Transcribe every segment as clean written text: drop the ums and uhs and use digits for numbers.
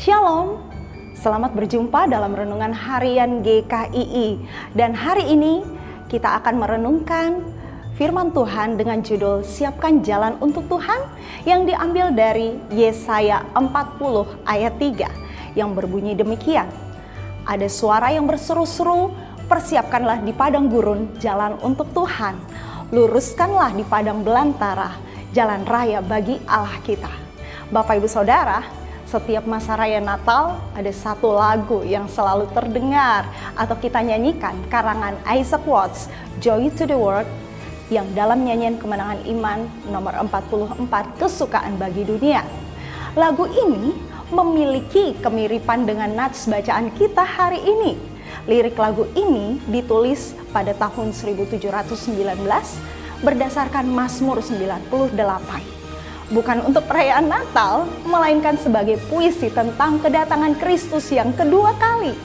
Shalom, selamat berjumpa dalam Renungan Harian GKII. Dan hari ini kita akan merenungkan firman Tuhan dengan judul Siapkan Jalan untuk Tuhan yang diambil dari Yesaya 40 ayat 3 yang berbunyi demikian. Ada suara yang berseru-seru, persiapkanlah di padang gurun jalan untuk Tuhan. Luruskanlah di padang belantara jalan raya bagi Allah kita. Bapak Ibu Saudara, setiap masa raya Natal ada satu lagu yang selalu terdengar atau kita nyanyikan karangan Isaac Watts, Joy to the World, yang dalam nyanyian Kemenangan Iman nomor 44, Kesukaan Bagi Dunia. Lagu ini memiliki kemiripan dengan nats bacaan kita hari ini. Lirik lagu ini ditulis pada tahun 1719 berdasarkan Mazmur 98. Bukan untuk perayaan Natal, melainkan sebagai puisi tentang kedatangan Kristus yang kedua kali.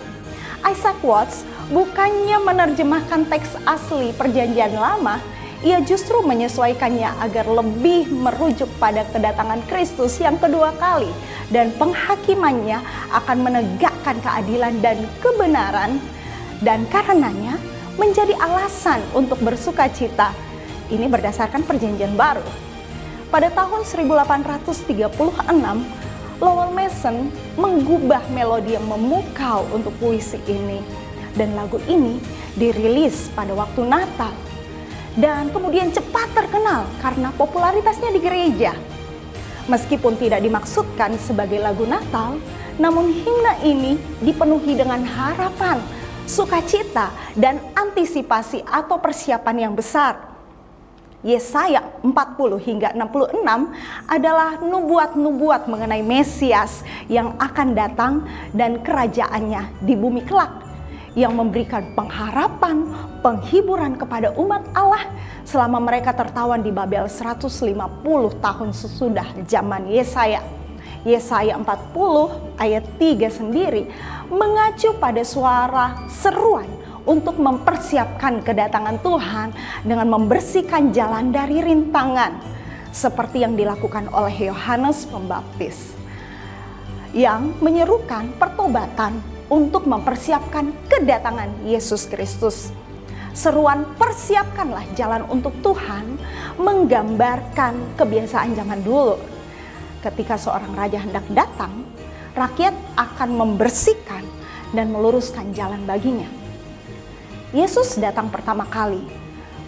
Isaac Watts bukannya menerjemahkan teks asli Perjanjian Lama, ia justru menyesuaikannya agar lebih merujuk pada kedatangan Kristus yang kedua kali dan penghakimannya akan menegakkan keadilan dan kebenaran, dan karenanya menjadi alasan untuk bersukacita. Ini berdasarkan Perjanjian Baru. Pada tahun 1836, Lowell Mason mengubah melodi yang memukau untuk puisi ini. Dan lagu ini dirilis pada waktu Natal. Dan kemudian cepat terkenal karena popularitasnya di gereja. Meskipun tidak dimaksudkan sebagai lagu Natal, namun himne ini dipenuhi dengan harapan, sukacita, dan antisipasi atau persiapan yang besar. Yesaya 40 hingga 66 adalah nubuat-nubuat mengenai Mesias yang akan datang dan kerajaannya di bumi kelak, yang memberikan pengharapan, penghiburan kepada umat Allah selama mereka tertawan di Babel 150 tahun sesudah zaman Yesaya. Yesaya 40 ayat 3 sendiri mengacu pada suara seruan untuk mempersiapkan kedatangan Tuhan dengan membersihkan jalan dari rintangan, seperti yang dilakukan oleh Yohanes Pembaptis, yang menyerukan pertobatan untuk mempersiapkan kedatangan Yesus Kristus. Seruan persiapkanlah jalan untuk Tuhan menggambarkan kebiasaan zaman dulu. Ketika seorang raja hendak datang, rakyat akan membersihkan dan meluruskan jalan baginya. Yesus datang pertama kali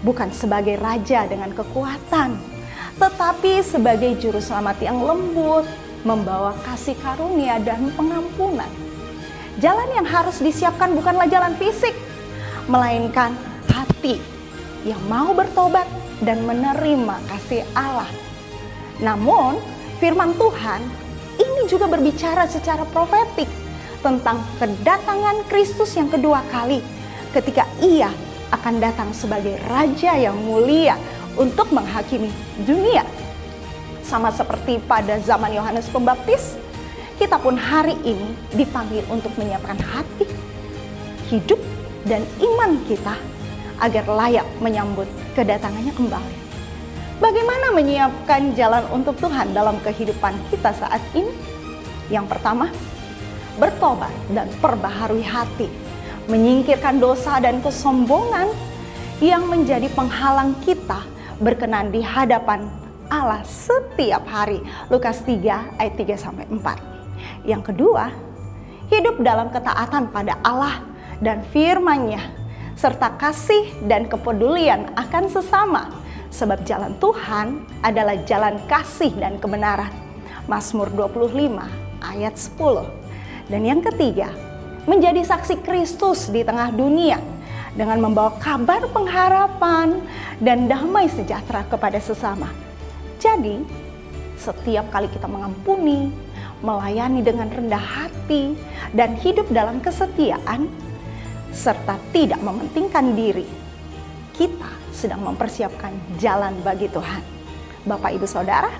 bukan sebagai raja dengan kekuatan, tetapi sebagai juru selamat yang lembut, membawa kasih karunia dan pengampunan. Jalan yang harus disiapkan bukanlah jalan fisik, melainkan hati yang mau bertobat dan menerima kasih Allah. Namun, firman Tuhan ini juga berbicara secara profetik tentang kedatangan Kristus yang kedua kali, ketika ia akan datang sebagai raja yang mulia untuk menghakimi dunia. Sama seperti pada zaman Yohanes Pembaptis, kita pun hari ini dipanggil untuk menyiapkan hati, hidup, dan iman kita agar layak menyambut kedatangannya kembali. Bagaimana menyiapkan jalan untuk Tuhan dalam kehidupan kita saat ini? Yang pertama, bertobat dan perbaharui hati, menyingkirkan dosa dan kesombongan yang menjadi penghalang kita berkenan di hadapan Allah setiap hari. Lukas 3 ayat 3-4. Yang kedua, hidup dalam ketaatan pada Allah dan firman-Nya, serta kasih dan kepedulian akan sesama, sebab jalan Tuhan adalah jalan kasih dan kebenaran. Mazmur 25 ayat 10. Dan yang ketiga, menjadi saksi Kristus di tengah dunia dengan membawa kabar pengharapan dan damai sejahtera kepada sesama. Jadi, setiap kali kita mengampuni, melayani dengan rendah hati, dan hidup dalam kesetiaan, serta tidak mementingkan diri, kita sedang mempersiapkan jalan bagi Tuhan. Bapak Ibu Saudara,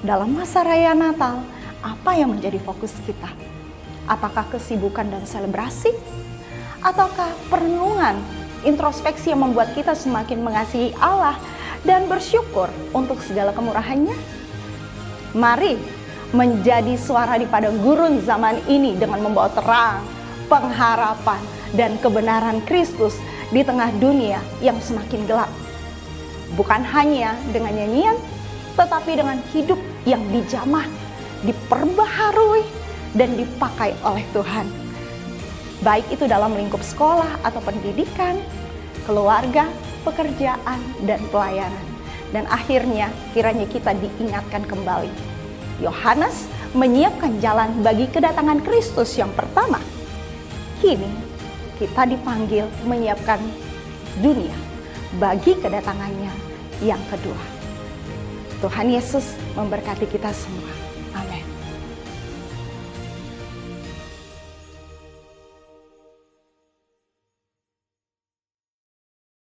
dalam masa raya Natal, apa yang menjadi fokus kita? Apakah kesibukan dan selebrasi? Ataukah perenungan, introspeksi yang membuat kita semakin mengasihi Allah dan bersyukur untuk segala kemurahannya? Mari menjadi suara di padang gurun zaman ini dengan membawa terang, pengharapan, dan kebenaran Kristus di tengah dunia yang semakin gelap. Bukan hanya dengan nyanyian, tetapi dengan hidup yang dijamah, diperbaharui, dan dipakai oleh Tuhan. Baik itu dalam lingkup sekolah atau pendidikan, keluarga, pekerjaan, dan pelayanan. Dan akhirnya kiranya kita diingatkan kembali. Yohanes menyiapkan jalan bagi kedatangan Kristus yang pertama. Kini kita dipanggil menyiapkan dunia bagi kedatangannya yang kedua. Tuhan Yesus memberkati kita semua.